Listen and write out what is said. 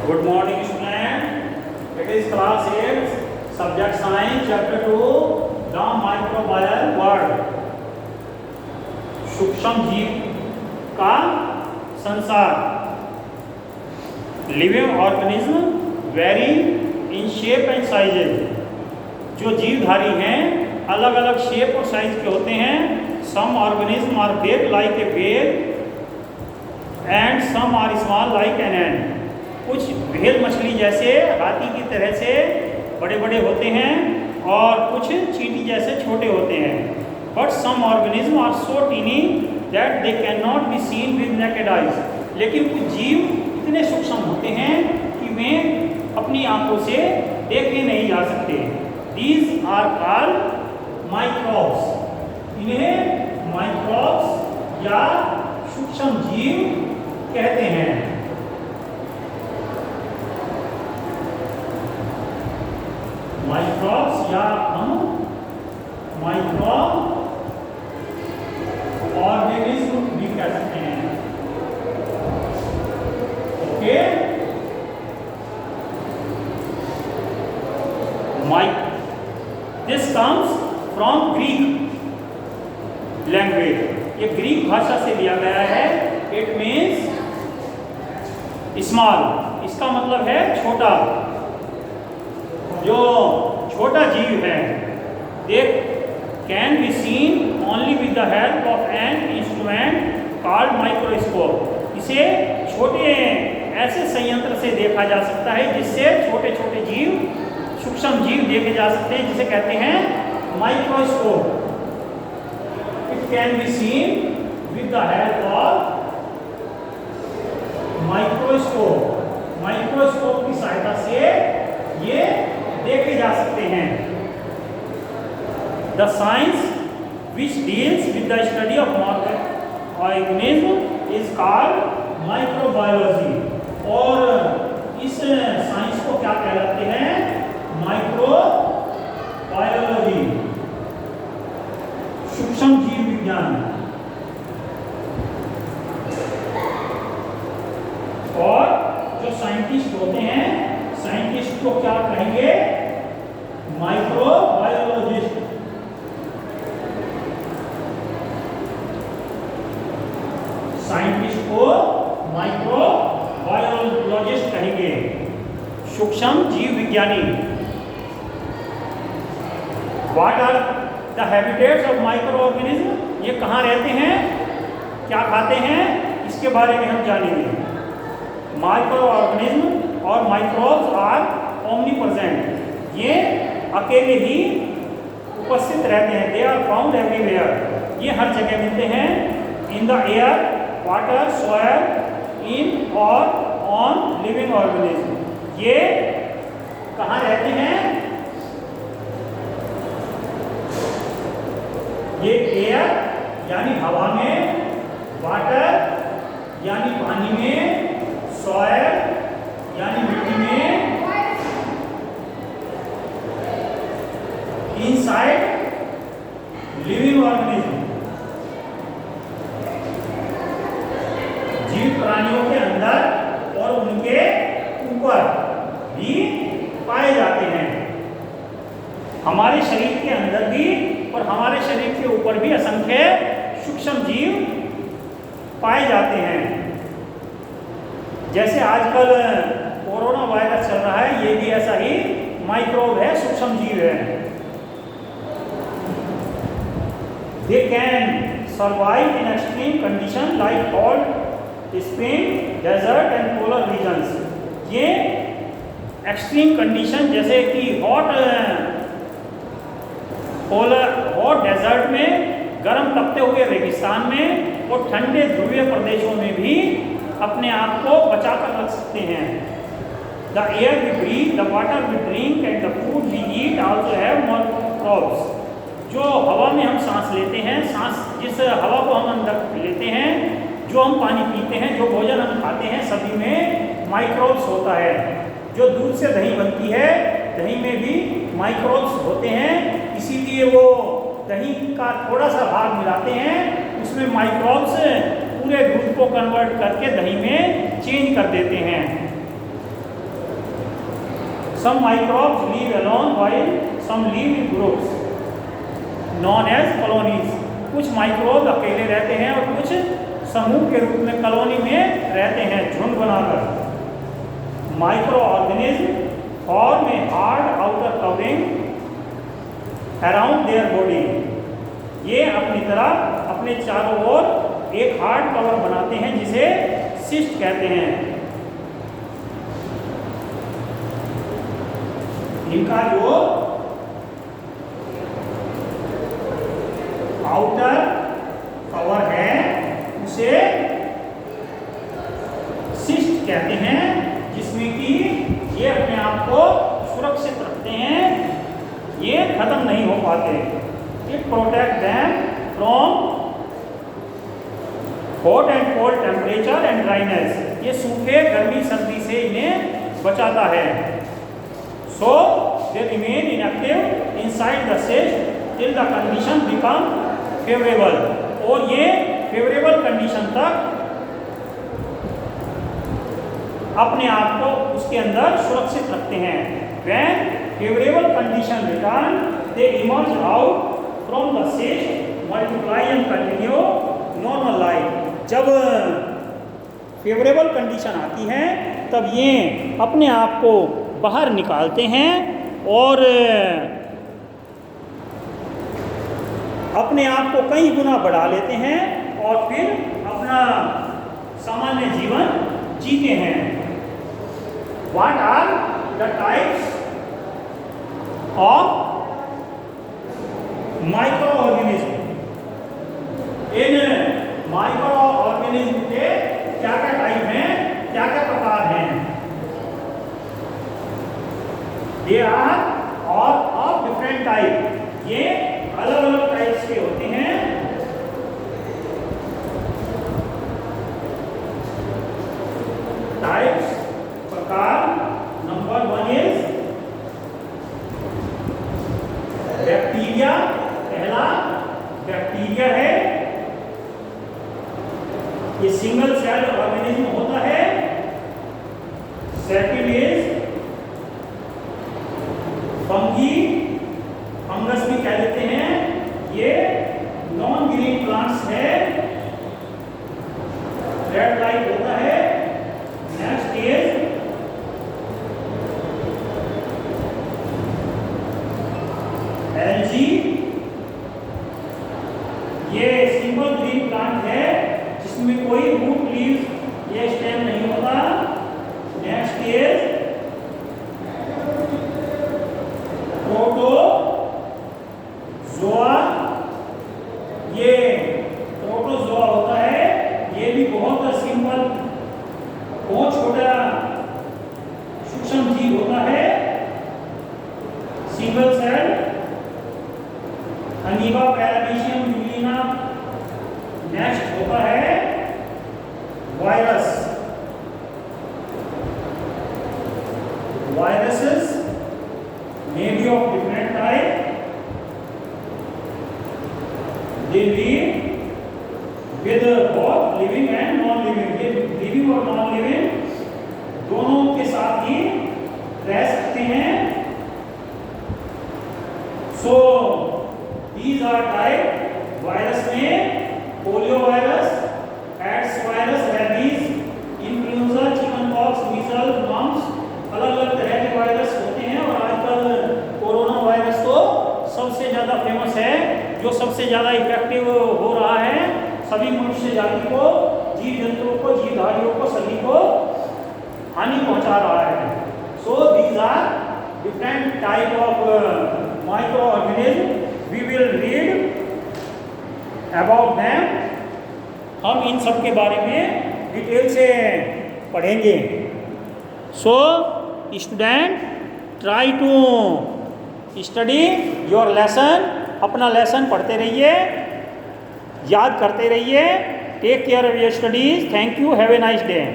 Good morning, student. It is class 8, subject science, chapter 2, the microbial world. सूक्ष्म जीव का संसार. Living organism vary in shape and sizes. जो जीवधारी हैं अलग अलग शेप और साइज के होते हैं. Some organisms are big like a whale and some are small like an ant. कुछ व्हेल मछली जैसे हाथी की तरह से बड़े बड़े होते हैं और कुछ चींटी जैसे छोटे होते हैं. But some organism are so tiny that they can not be seen with naked eyes. लेकिन कुछ जीव इतने सूक्ष्म होते हैं कि वे अपनी आंखों से देखे नहीं जा सकते. These are called microbes. इन्हें माइक्रोब्स या सूक्ष्म जीव कहते हैं. माइक्रोब्स या हम माइक्रोब ऑर्गेनिज्म भी कह सकते हैं. Okay. This comes from Greek language. ये ग्रीक भाषा से लिया गया है. It means small. इसका मतलब है छोटा. जो छोटा जीव है they can be seen only with the help of an instrument called microscope. इसे छोटे ऐसे संयंत्र से देखा जा सकता है जिससे छोटे छोटे जीव सूक्ष्म जीव देखे जा सकते हैं, जिसे कहते हैं microscope. It can be seen with the help of microscope. Microscope की सहायता से ये देखे जा सकते हैं. The science which deals with the study of organism is called microbiology. और इस साइंस को क्या कहलाते हैं? माइक्रोबायोलॉजी, सूक्ष्म जीव विज्ञान. और जो साइंटिस्ट होते हैं साइंटिस्ट को क्या कहेंगे? माइक्रोबायोलॉजिस्ट. साइंटिस्ट को माइक्रोबायोलॉजिस्ट कहेंगे, सूक्ष्म जीव विज्ञानी. What are the habitats of micro organism? ये कहाँ रहते हैं, क्या खाते हैं, इसके बारे में हम जानेंगे. माइक्रो ऑर्गेनिज्म और माइक्रोब्स आर ओमनीप्रेजेंट. ये अकेले ही उपस्थित रहते हैं. They are found everywhere. ये हर जगह मिलते हैं. In the air, water, soil, in or on living organism. ये कहाँ रहते हैं? ये एयर यानी हवा में, वाटर यानी पानी में, सॉइल यानी मिट्टी में, इनसाइड लिविंग ऑर्गेनिज्म जीव प्राणियों के अंदर और उनके ऊपर भी पाए जाते हैं. हमारे शरीर के अंदर भी और हमारे शरीर के ऊपर भी असंख्य सूक्ष्म जीव पाए जाते हैं. जैसे आजकल कोरोना वायरस चल रहा है, ये भी ऐसा ही माइक्रोब है, सूक्ष्म जीव है. They can survive in extreme condition like cold spring, desert and polar regions. ये एक्सट्रीम कंडीशन जैसे कि हॉट डेजर्ट में, गर्म तपते हुए रेगिस्तान में और ठंडे ध्रुवीय प्रदेशों में भी अपने आप को बचाकर रख सकते हैं. The air we breathe, the water we drink and the food we eat also have microbes. जो हवा में हम सांस लेते हैं, जिस हवा को हम अंदर लेते हैं, जो हम पानी पीते हैं, जो भोजन हम खाते हैं, सभी में माइक्रोब्स होता है. जो दूध से दही बनती है, दही में भी माइक्रोब्स होते हैं. इसीलिए वो दही का थोड़ा सा भाग मिलाते हैं, उसमें माइक्रोब्स पूरे दूध को कन्वर्ट करके दही में चेंज कर देते हैं. Some microbes live alone while some live in groups known as colonies. कुछ माइक्रोब अकेले रहते हैं और कुछ समूह के रूप में कॉलोनी में रहते हैं, झुंड बनाकर। Micro organism form a hard outer covering around their body. ये अपनी तरफ अपने चारों ओर एक हार्ड कवर बनाते हैं जिसे सिस्ट कहते हैं। इनका जो आउटर कवर है उसे सिस्ट कहते हैं, जिसमें कि ये अपने आप को सुरक्षित रखते हैं, ये खत्म नहीं हो पाते। It protect them from hot and cold temperature and dryness. ये सूखे, गर्मी, सर्दी से इन्हें बचाता है। So they remain inactive inside the cyst till the condition become favourable. और ये फेवरेबल कंडीशन तक अपने आप को उसके अंदर सुरक्षित रखते हैं। When favorable condition return, they emerge out from the cyst, multiply and continue normal life. जब फेवरेबल कंडीशन आती है तब ये अपने आप को बाहर निकालते हैं और अपने आप को कई गुना बढ़ा लेते हैं और फिर अपना सामान्य जीवन जीते हैं। What are the types of microorganism? In microorganism के क्या क्या टाइप हैं, क्या क्या प्रकार हैं? They are all of different type. ये अलग अलग टाइप्स के होते हैं। टाइप्स प्रकार नंबर 1 इज बैक्टीरिया। पहला बैक्टीरिया है, ये सिंगल सेल ऑर्गेनिज्म होता है। सेकंड इज फंगी, फंगस भी कह देते हैं, ये नॉन ग्रीन प्लांट्स है, रेड लाइट होता है। नेक्स्ट इज एल्गी, ये सिंपल ग्रीन प्लांट है जिसमें कोई रूट लीव्स या स्टेम नहीं होता। नेक्स्ट इज प्रोटोजोआ, ये प्रोटोजोआ होता है, ये भी बहुत सिंपल, बहुत छोटा सूक्ष्म जीव होता है, single cell. Amoeba, paramecium, euglena. Next होता है virus. Viruses may be of different type. They live with both living and non-living. ये living और non-living दोनों के साथ ही रह सकते हैं। So these are type। Virus में polio virus, AIDS virus, rabies, influenza, chickenpox, measles, mumps, अलग अलग तरह के वायरस होते हैं। और आजकल कोरोना वायरस तो सबसे ज़्यादा फेमस है, जो सबसे ज़्यादा इफेक्टिव हो रहा है, सभी मनुष्य जाति को, जीव जंतुओं को, जीवधारियों को, सभी को हानि पहुंचा रहा है। So these are different type of micro organism. We will read about them. हम इन सब के बारे में डिटेल से पढ़ेंगे। So student, try to study your lesson. अपना लेसन पढ़ते रहिए, याद करते रहिए। Take care of your studies. Thank you. Have a nice day.